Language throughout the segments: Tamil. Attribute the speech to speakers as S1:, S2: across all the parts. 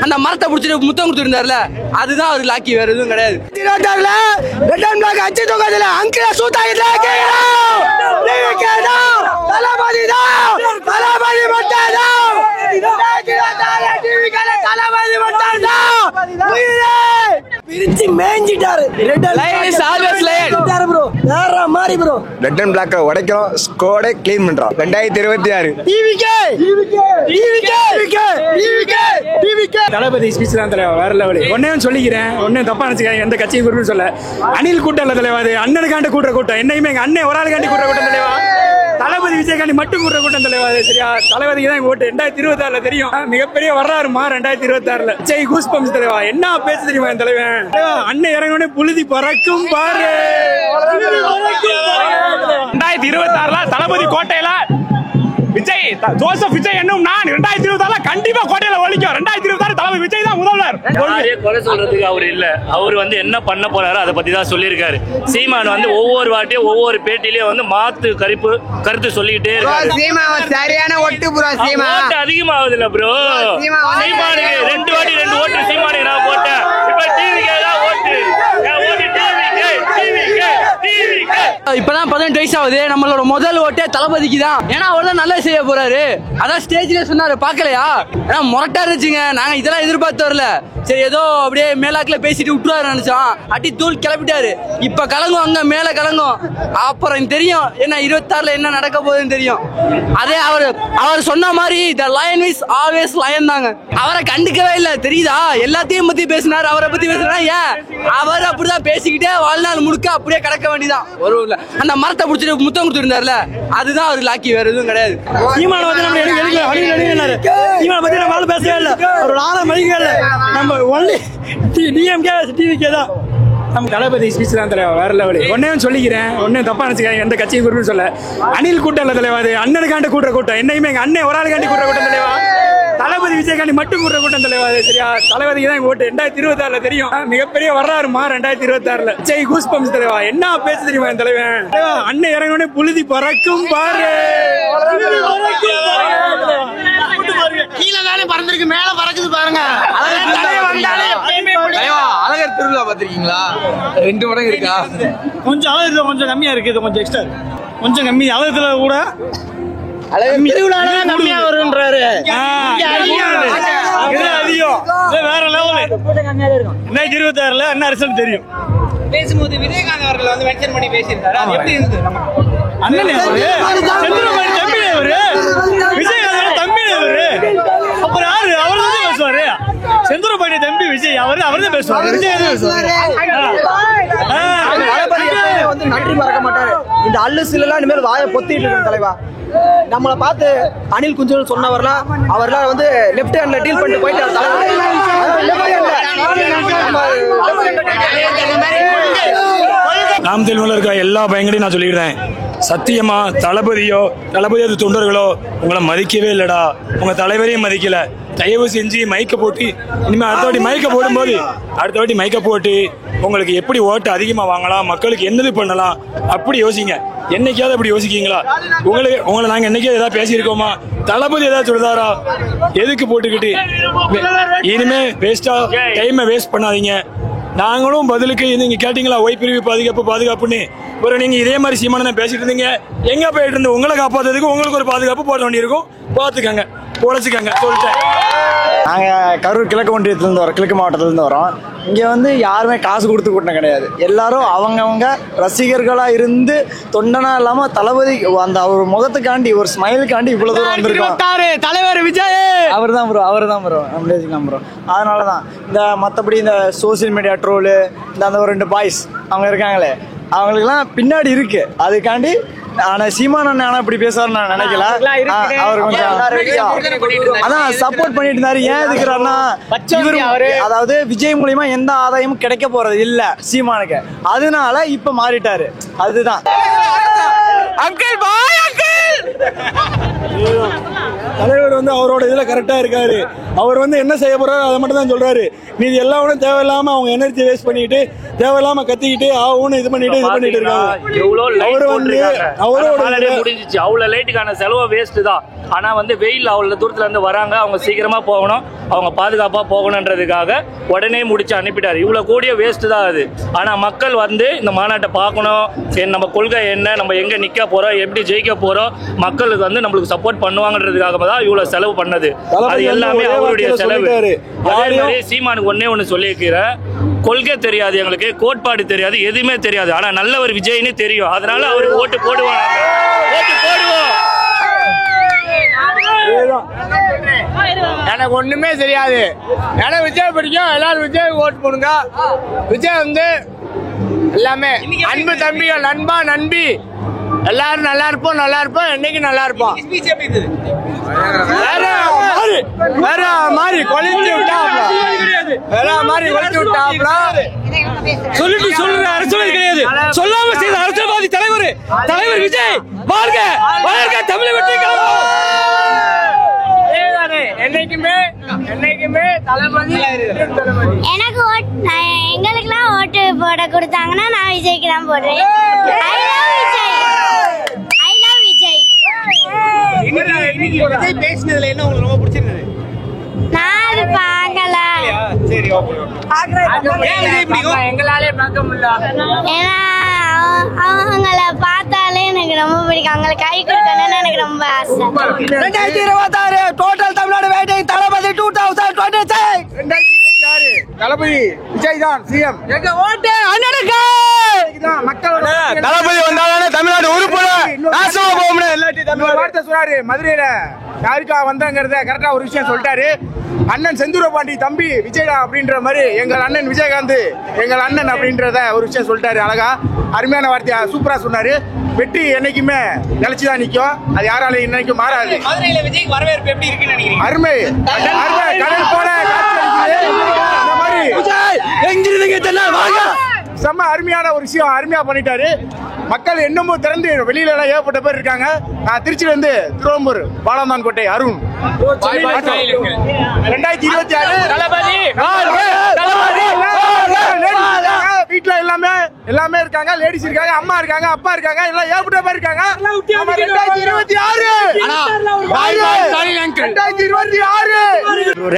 S1: அந்த மரத்தை பிடிச்சிட்டு முத்தம் கொடுத்துருந்தாருல, அதுதான் அவர் லாக்கி, வேற எதுவும் கிடையாது.
S2: பிரிச்சு மேஞ்சிட்டாரு.
S3: ரெட் அண்ட் பிளாக் உடைக்கிறோம், ஸ்கோடை க்ளீன் பண்றோம். 2026
S4: தளபதி ஸ்பீச் தான் தலைவா, வேற லெவல். ஒன்னையும் சொல்லிக்கிறேன், ஒன்னும் தப்பா நினைச்சுக்காங்க, எந்த கட்சியும் குறிப்பிட்டு சொல்ல. அணில் கூட்டம் இல்ல தலைவா, அது அண்ணனுக்காண்டி கூட்டுற கூட்டம். என்னையுமே எங்க அண்ணன் ஒரு ஆளுக்காண்டி கூட்டுற கூட்டம் தலைவா. தளபதி விஜயகாண்டி மட்டும் கூட்டுற கூட்டம் தலைவா. சரியா, தளபதிக்கு தான் ஓட்டு. 2026 தெரியும், மிகப்பெரிய வரலாறுமா 2026. ஜெய் கூஸ் பம்ஸ் தலைவா. என்ன பேச தெரியுமா என் தலைவன்? அண்ணன் இறங்கினோடனே புழுதி பறக்கும் பாரு.
S5: 2026 தளபதி கோட்டையில விஜய், ஜோசப் விஜய் என்னும் நான் 2026 கண்டிப்பா கோட்டையில ஒழிக்கும். 2026 தளபதி விஜய் தான் முதல்வர்.
S6: கொலை சொல்றதுக்கு அவர் இல்ல, அவர் என்ன பண்ண போறாரு அதை பத்தி தான் சொல்லியிருக்காரு. சீமான் ஒவ்வொரு வாட்டியும் ஒவ்வொரு பேட்டிலயும் மாத்து கருத்து சொல்லிக்கிட்டே இருக்காரு.
S3: சரியான ஒட்டு ப்ரோ.
S6: ஓட்டு அதிகமாகுது இல்ல ப்ரோ? சீமானுக்கு 2 வாட்டி 2 ஓட்டு சீமானுக்கு நான் போட்டேன். இப்ப டிவிக்கே தான் ஓட்டு.
S1: இப்பதான் 18 வயசு ஆகுது. நம்மளோட முதல் ஓட்டே தளபதிக்கு தான். ஏன்னா அவர் தான் நல்லா செய்ய போறாரு. அதான் ஸ்டேஜ்ல சொன்னாரு, பாக்கலையா? ஏன்னா முரட்டா இருந்துச்சுங்க. நாங்க இதெல்லாம் எதிர்பார்த்து வரல. சரி, ஏதோ அப்படியே மேலாக்குல பேசிட்டு விட்டுருவாரு நினைச்சோம். அடி தூள் கிளப்பிட்டாரு. இப்ப கலங்கும், அங்க மேல கலங்கும். அப்புறம் தெரியும் என்ன 26 என்ன நடக்க போகுதுன்னு தெரியும். அதே அவர் சொன்ன மாதிரி the lion is always lion தாங்க. அவரை கண்டுக்கவே இல்லை, தெரியுதா? எல்லாத்தையும் பத்தி பேசினாரு, அவரை பத்தி பேசினா ஏன் அவர் அப்படிதான் பேசிக்கிட்டே வாழ்நாள் முழுக்க அப்படியே கிடக்க வேண்டியதான். ஒரு அந்த மரத்தை பிடிச்சிட்டு முத்தம் கொடுத்துருந்தாருல, அதுதான் அவர் லாக்கி, வேற எதுவும் கிடையாது.
S4: சீமான வந்து நம்ம சீமான பத்தி நம்ம பேசவே இல்லை, ஒரு 4 மணிக்கு இல்லை. நம்ம ஒன்லி டிஎம்கே டிவிக்கே தான். நம்ம தளபதி ஸ்பீச் தான் தலைவா, வேற லெவல். ஒன்னையும் சொல்லிக்கிறேன், ஒன்னும் தப்பா நினைச்சுக்காங்க, எந்த கட்சியும் குறிப்பிட்டு சொல்ல. அணில் கூட்டம் இல்ல தலைவா, அது அண்ணனுக்காண்டி கூட்டுற கூட்டம். என்னையுமே எங்க அண்ணன் ஒரு ஆளுக்காண்டி கூட்டுற கூட்டம் தலைவா. தளபதி விஜயகாண்டி மட்டும் கூட்டுற கூட்டம் தலைவா. சரியா, தளபதிக்கு தான் ஓட்டு. 2026 தெரியும், மிகப்பெரிய வரலாறுமா 2026. ஜெய் கூஸ் பம்ஸ் தலைவா. என்ன பேச தெரியுமா என் தலைவன்? அண்ணன் இறங்கினோடனே புழுதி பறக்கும் பாரு.
S2: கீழே பறந்துருக்கு, மேல பறக்குது பாருங்க.
S1: அழகர் திருவிழா பாத்திருக்கீங்களா? 2 மடங்கு இருக்கா?
S4: கொஞ்சம் அழகு கொஞ்சம் கம்மியா இருக்கு, இது கொஞ்சம் எக்ஸ்ட்ரா கொஞ்சம் கம்மி. அழகுல கூட
S2: கம்மியா வருன்றாரு.
S4: வேற லெவல். 2026 என்ன ரிசல்ட் தெரியும்.
S2: பேசும்போது விஜயகாந்த் அவர்கள் மென்ஷன் பண்ணி பேசியிருந்தாரு. அது எப்படி இருந்தது?
S4: அண்ணன் செந்தில்குமார் தம்பி அவரு, விஜயகாந்த் தம்பி அவரு. அப்புறம் யாரு? அவர் தான் பேசுவாரு. செந்தூரபாண்டி தம்பி விஜய் அவர் தான் பேசுவாரு. விஜய்
S2: நன்றி மறக்க மாட்டாரு. இந்த அல்லு சிலாம் இனிமேல் வாயை பொத்திட்டு இருக்க தலைவா. நம்மளை பார்த்து அனில் குஞ்சல் சொன்னவர்லாம் அவர்லாம் லெஃப்ட் ஹேண்ட்ல டீல் பண்ணிட்டு போயிட்டாரு.
S4: நாம் தெளிவுல இருக்க எல்லா பையங்களையும் நான் சொல்லிடுறேன், சத்தியமா தளபதியோ தொண்டர்களோ உங்களை மதிக்கவே இல்லடா. உங்க தலைவரையும் மதிக்கல. தயவு செஞ்சு மைக்க போட்டு இனிமே அடுத்த வாட்டி மைக்க போட்டு உங்களுக்கு எப்படி ஓட்டு அதிகமா வாங்கலாம், மக்களுக்கு என்னது பண்ணலாம் அப்படி யோசிங்க. என்னைக்காவது அப்படி யோசிக்கீங்களா? உங்களை நாங்க என்னைக்காவது ஏதாவது பேசியிருக்கோமா? தளபதி ஏதாவது சொல்றாரா? எதுக்கு போட்டுக்கிட்டு இனிமே வேஸ்டா டைமை வேஸ்ட் பண்ணாதீங்க. நாங்களும் பதிலுக்கு நீங்க கேட்டீங்களா ஒய் பிரிவு பாதுகாப்புன்னு, ஒரு நீங்க இதே மாதிரி சீமான பேசிட்டு இருந்தீங்க. எங்க போயிட்டு இருந்து உங்களை காப்பாத்துறதுக்கு உங்களுக்கு ஒரு பாதுகாப்பு போட வேண்டியிருக்கும். பாத்துக்கங்க, பொழைச்சுக்கங்க சொல்லிட்டேன்.
S3: நாங்க கரூர் கிழக்கு ஒன்றியத்திலிருந்து வரோம், கிழக்கு மாவட்டத்திலிருந்து வரோம். இங்க யாருமே காசு கொடுத்து கூட்டின கிடையாது. எல்லாரும் அவங்கவுங்க ரசிகர்களா இருந்து தொண்டனா இல்லாம தளபதி அந்த ஒரு முகத்துக்காண்டி ஒரு ஸ்மைலுக்காண்டி இவ்வளவு தூரம் வந்திருக்கோம்.
S2: தலைவர் விஜய்
S3: அவர் தான் ப்ரோ நம்ம ப்ரோ. அதனாலதான் இந்த மற்றபடி இந்த சோசியல் மீடியா ட்ரோலு அந்த ஒரு 2 பாய்ஸ் அவங்க இருக்காங்களே, அவங்களுக்குலாம் பின்னாடி இருக்கு. அதுக்காண்டி ஆனா சீமான் இப்படி பேசுவாரு நான் நினைக்கல. அவர் கொஞ்சம் அதான் சப்போர்ட் பண்ணிட்டு இருந்தாரு. ஏன் இருக்கிறாருன்னா அதாவது விஜய் மூலியமா எந்த ஆதாயமும் கிடைக்க போறது இல்ல சீமானுக்கு, அதனால இப்ப மாறிட்டாரு. அதுதான்
S4: தலைவர் அவரோட இதுல கரெக்டா இருக்காரு. அவர் என்ன செய்ய போறாரு அதை மட்டும் தான் சொல்றாரு. மீதி எல்லாரும் தேவையில்லாம அவங்க எனர்ஜி வேஸ்ட் பண்ணிட்டு தேவையில்லாம கத்திக்கிட்டு இது பண்ணிட்டு இருக்காங்க.
S6: அவரோட முடிஞ்சிச்சு. அவ்வளவு லைட்டுக்கான செலவு வேஸ்ட் தான். ஆனால் வந்து வெயில் அவ்வளோ தூரத்துல இருந்து வராங்க, அவங்க சீக்கிரமா போகணும், அவங்க பாதுகாப்பாக போகணுன்றதுக்காக உடனே முடிச்சு அனுப்பிட்டார். இவ்வளோ கூடிய வேஸ்ட் தான் அது. ஆனால் மக்கள் வந்து இந்த மாநாட்டை பார்க்கணும், சரி நம்ம கொள்கை என்ன, நம்ம எங்கே நிற்க போகிறோம், எப்படி ஜெயிக்க போகிறோம், மக்களுக்கு வந்து நம்மளுக்கு சப்போர்ட் பண்ணுவாங்கன்றதுக்காக தான் இவ்வளோ செலவு பண்ணது. அது எல்லாமே அவருடைய செலவு. அதே மாதிரி சீமானுக்கு ஒன்று சொல்லியிருக்கிறேன், கொள்கை தெரியாது எங்களுக்கு, கோட்பாடு தெரியாது, எதுவுமே தெரியாது. ஆனால் நல்ல ஒரு விஜய்னு தெரியும், அதனால அவருக்கு ஓட்டு போடுவோம்.
S3: எனக்கு ஒண்ணுமே தெரியாது, எனக்கு விஜய் பிடிக்கும், எல்லாரும் விஜய் ஓட்டு போடுங்க. விஜய் வந்து எல்லாமே அன்பு தம்பிகள், நண்பா நண்பி, எல்லாரும் நல்லா இருப்போம், நல்லா இருப்போம், என்னைக்கு நல்லா இருப்போம். வேற மாதிரி கொலைச்சு விட்டாப்ல, வேற மாதிரி கொலைச்சு விட்டாப்ல.
S4: சொல்லிட்டு சொல்ற அரசியல் கிடையாது, சொல்லாம செய்த அரசியல்வாதி தலைவர் விஜய் வாழ்க, வாழ்க தமிழ் வெற்றி கழகம்.
S3: என்னைக்குமே தளபதி.
S7: எனக்கு எங்களுக்குலாம் ஓட்டு போட கொடுத்தாங்கன்னா நான் விஜய்க்கு தான் போடுறேன். I love Vijay.
S2: விஜய் பேசினதுல என்ன உங்களுக்கு ரொம்ப பிடிச்சிருந்தது?
S7: நான் அது பார்க்கல.
S2: சரி, ஓகே.
S3: எங்களாலே பார்க்க முடியல,
S7: ஏன்னா அவங்கள பார்த்தாலே எனக்கு ரொம்ப பிடிக்கும், அவங்களை கை கொடுக்கணும்னு எனக்கு ரொம்ப ஆசை.
S2: 2026 டோட்டல் தமிழ்நாடு வெயிட்டிங் தளபதி 2026. 2026 தளபதி விஜய் தான் சிஎம். எங்க ஓட்டு அண்ணனுக்கு தான். மக்களோட
S3: தளபதி வந்தாலே தமிழ்நாடு உருப்படும், நாசமா போகும்னு எல்லாத்தையும் தமிழ்நாடு
S5: வார்த்தை சொன்னாரு. மதுரையில யாருக்கா வந்தாங்கிறத கரெக்டா ஒரு விஷயம் சொல்லிட்டாரு. அண்ணன் செந்தூர பாண்டி தம்பி விஜயடா அப்படின்ற மாதிரி எங்கள் அண்ணன் விஜயகாந்த் எங்கள் அண்ணன் அப்படின்றத ஒரு விஷயம் சொல்லிட்டாரு. அழகா அருமையான வார்த்தையா சூப்பரா சொன்னாரு. வெற்றி என்னைக்குமே நிலைச்சுதான் நிற்கும், அது யாராலையும் இன்னைக்கும் மாறாது.
S2: மதுரையில விஜய்க்கு வரவேற்பு எப்படி இருக்குன்னு நினைக்கிறீங்க?
S5: அருமை அருமை, கடல் போல இந்த மாதிரி செம்ம அருமையான ஒரு விஷயம் அருமையா பண்ணிட்டாரு. மக்கள் இன்னமும் திறந்து வெளியில எல்லாம் ஏகப்பட்ட பேர் இருக்காங்க. நான் திருச்சியில இருந்து திருவம்பூர் பாலமான் கோட்டை அருண். 2026 வீட்டுல எல்லாமே இருக்காங்க, லேடிஸ் இருக்காங்க, அம்மா இருக்காங்க, அப்பா இருக்காங்க, எல்லாம் ஏகப்பட்ட பேர் இருக்காங்க.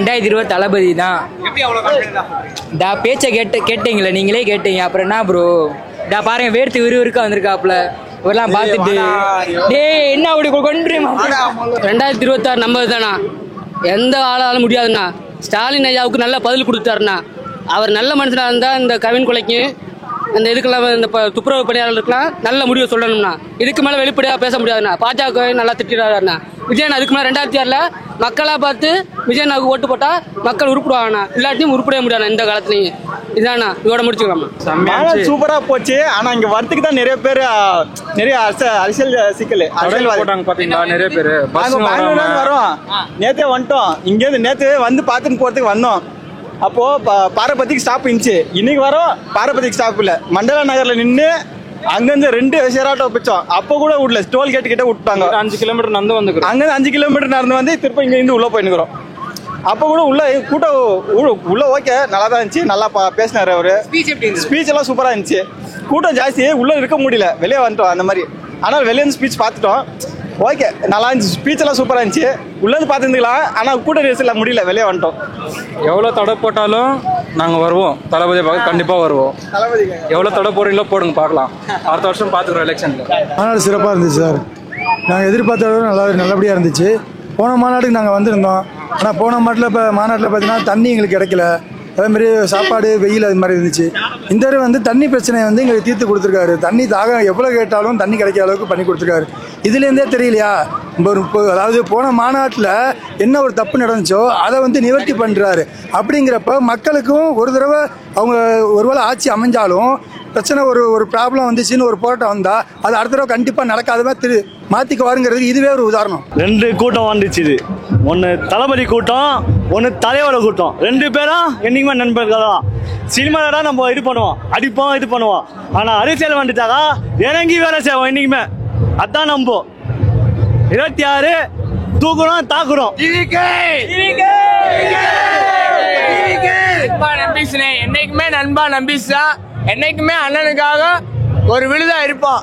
S1: 2020 தளபதி தான். பேச்சை கேட்டீங்களே, நீங்களே கேட்டீங்க, அப்புறம் என்ன ப்ரோ பாருங்க, வேர்த்து விறுவிறுக்கா வந்திருக்காப்ல, இவரெல்லாம் பார்த்துட்டு என்ன அப்படி கொண்டு 2026 நம்பது தானா, எந்த ஆளாலும் முடியாதுண்ணா. ஸ்டாலின் ஐயாவுக்கு நல்ல பதில் கொடுத்தாருண்ணா. அவர் நல்ல மனுஷனாக இருந்தால் இந்த கவின் கொலைக்கு அந்த இதுக்கெல்லாம் இந்த துப்புரவு பணியாளர்களுக்கெல்லாம் நல்ல முடிவு சொல்லணும்னா, இதுக்கு மேலே வெளிப்படையாக பேச முடியாதுண்ணா. பாஜக நல்லா திட்டாருண்ணா. விஜயன் அதுக்கு மேலே 2026 மக்களாக பார்த்து விஜயனாவுக்கு ஓட்டு போட்டால் மக்கள் உருப்பிடுவாங்கண்ணா, இல்லாட்டியும் உருப்பிடவே முடியாதுண்ணா இந்த காலத்துலையும். இதாண்ணா, இதோட முடிச்சுக்கலாமா.
S3: சூப்பரா போச்சு. ஆனா இங்க வரத்துக்கு தான் நிறைய பேர், நிறைய அரசியல் சிக்கல் போட்டாங்க பாத்தீங்களா, நிறைய பேர் வரோம். நேத்தே வந்துட்டோம், இங்க இருந்து நேத்து வந்து பாத்துட்டு போறதுக்கு வந்தோம். அப்போ பாரபத்திக்கு ஸ்டாப் இருந்துச்சு, இன்னைக்கு வரோம் பாரபத்திக்கு ஸ்டாப் இல்ல, மண்டல நகர்ல நின்று அங்கிருந்து 2 ஷேர் வச்சோம். அப்போ கூட விடல, டோல் கேட் கிட்ட விட்டாங்க. 5 கிலோமீட்டர் நடந்து வந்து அங்கிருந்து 5 கிலோமீட்டர் நடந்து வந்து திருப்ப இங்க இருந்து உள்ள போயிருக்கிறோம். அப்போ கூட உள்ள கூட்டம் உள்ள ஓகே நல்லா தான் இருந்துச்சு, நல்லா பேசினாரு அவரு. ஸ்பீச் எல்லாம் சூப்பரா இருந்துச்சு. கூட்டம் ஜாஸ்தி, உள்ள இருக்க முடியல, வெளியே வந்துட்டோம் அந்த மாதிரி. ஆனால் வெளியே இருந்து ஸ்பீச் பார்த்துட்டோம், ஓகே நல்லா இருந்துச்சு, ஸ்பீச் எல்லாம் சூப்பரா இருந்துச்சு. உள்ள இருந்து பார்த்துருந்துக்கலாம், ஆனா கூட்ட நெரிசல் முடியல, வெளியே வந்துட்டோம்.
S8: எவ்வளவு தடை போட்டாலும் நாங்க வருவோம், தளபதியை பார்க்க கண்டிப்பா வருவோம். எவ்வளவு தடை போடுறீங்களோ போடுங்க, பார்க்கலாம். அடுத்த வருஷம் பார்த்துக்கிறோம் எலெக்ஷன்ல.
S9: மாநாடு சிறப்பாக இருந்துச்சு சார். நாங்கள் எதிர்பார்த்த நல்லபடியாக இருந்துச்சு. போன மாநாட்டுக்கு நாங்கள் வந்திருந்தோம், ஆனால் போன மாநாட்டில் பார்த்தீங்கன்னா தண்ணி எங்களுக்கு கிடைக்கல, அதேமாதிரி சாப்பாடு வெயில் அது மாதிரி இருந்துச்சு. இந்த தடவை வந்து தண்ணி பிரச்சனையை வந்து எங்களுக்கு தீர்த்து கொடுத்துருக்காரு. தண்ணி தாகம் எவ்வளோ கேட்டாலும் தண்ணி கிடைக்கிற அளவுக்கு பண்ணி கொடுத்துருக்காரு. இதுலேருந்தே தெரியலையா, அதாவது போன மாநாட்டில் என்ன ஒரு தப்பு நடந்துச்சோ அதை வந்து நிவர்த்தி பண்ணுறாரு. அப்படிங்கிறப்ப மக்களுக்கும் ஒரு தடவை அவங்க ஒருவேளை ஆட்சி அமைஞ்சாலும் பிரச்சனை ஒரு ப்ராப்ளம் வந்துச்சுன்னு ஒரு போராட்டம் வந்தால் அது அடுத்த தடவை கண்டிப்பாக நடக்காத மாதிரி மாற்றிக்குவாருங்கிறதுக்கு இதுவே ஒரு உதாரணம்.
S10: 2 கூட்டம் வந்துச்சு. இது ஒன்று தளபதி கூட்டம், ஒன்று தலைவர கூட்டம். 2 பேரும் என்னைக்குமே நண்பர்கள் தான். சினிமாவில் தான் நம்ம இது பண்ணுவோம், அடிப்போம், இது பண்ணுவோம். ஆனால் அரசியல் வந்துட்டாக்கா இறங்கி வேலை செய்வோம் என்னைக்குமே. அதான் நம்போம். 26 தூக்குறோம், தாக்குறோம்.
S3: என்னைக்குமே நண்பா நம்பிசா, என்னைக்குமே அண்ணனுக்காக
S5: ஒரு விழுதா இருப்பான்.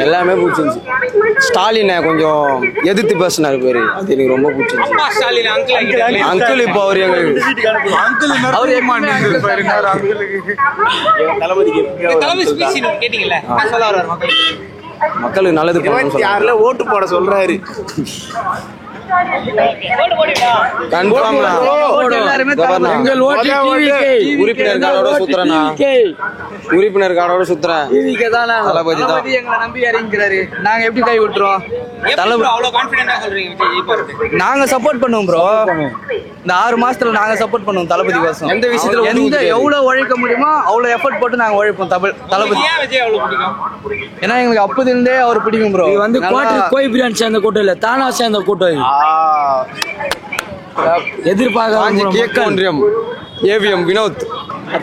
S2: எல்லாமே பிடிச்சிருந்துச்சு. ஸ்டாலின் கொஞ்சம் எதிர்த்து பேசினாரு பேரு, அது எனக்கு ரொம்ப பிடிச்சிருந்துச்சு. அங்கிள் இப்போ அவர் எங்களுக்கு மக்களுக்கு நல்லது
S5: 26ல ஓட்டு போட சொல்றாரு.
S2: உறுப்பினர் கார்டோட சுத்துறேன்.
S1: எங்களை நம்பி இறங்கிறாரு, நாங்க எப்படி கை விட்டுறோம்? நாங்க சப்போர்ட் பண்ணுவோம் ப்ரோ. இந்த 6 மாசத்துல நாங்க சப்போர்ட் பண்ணுவோம் தளபதி கோசம். எந்த விஷயத்துல எவ்வளவு உழைக்க முடியுமோ அவ்வளவு எஃபர்ட் போட்டு நாங்க உழைப்போம் தளபதி. ஏன்னா எங்களுக்கு அப்பதிலிருந்தே அவர் பிடிக்கும் ப்ரோ.
S11: வந்து கோய் பிரியாணி சேர்ந்த கூட்டம் இல்ல, தானா சேர்ந்த கூட்டம்.
S2: எதிர்பார்க்க ஏவிஎம் வினோத்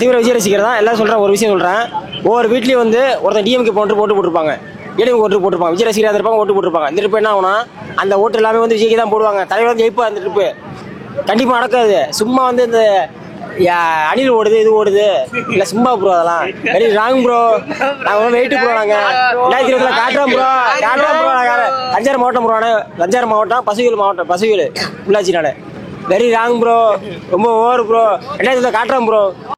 S12: தீவிர விஜய் ரசிகர் தான். எல்லாம் சொல்றேன், ஒரு விஷயம் சொல்றேன். ஒவ்வொரு வீட்லயும் வந்து ஒருத்தன் டிஎம்கே போட்டு போட்டுருப்பாங்க, ஏடிஎம்கே ஓட்டு போட்டுருப்பாங்க, விஜய் ரசிகராக இருப்பாங்க, ஓட்டு போட்டுருப்பாங்க. இந்த ட்ரிப் என்ன ஆகுனா அந்த ஓட்டு எல்லாமே வந்து விஜய்க்கு தான் போடுவாங்க. தலைவர் வந்து ஜெயிப்பா. அந்த ட்ரிப்பு கண்டிப்பா நடக்காது. சும்மா வந்து இந்த அணில் ஓடுது, இது ஓடுது இல்ல, சும்மா ப்ரோ. அதெல்லாம் வெரி ராங் ப்ரோ. நாங்க வெயிட் ப்ரோ. நாங்க 2020 காட்டுறோம் ப்ரோ. தஞ்சாவூர் மாவட்டம் ப்ரோ. தஞ்சாவூர் மாவட்டம் பசுவியல் உள்ளாட்சி. வெரி ராங் ப்ரோ, ரொம்ப ஓவர் ப்ரோ. 2020 காட்டுறோம் ப்ரோ.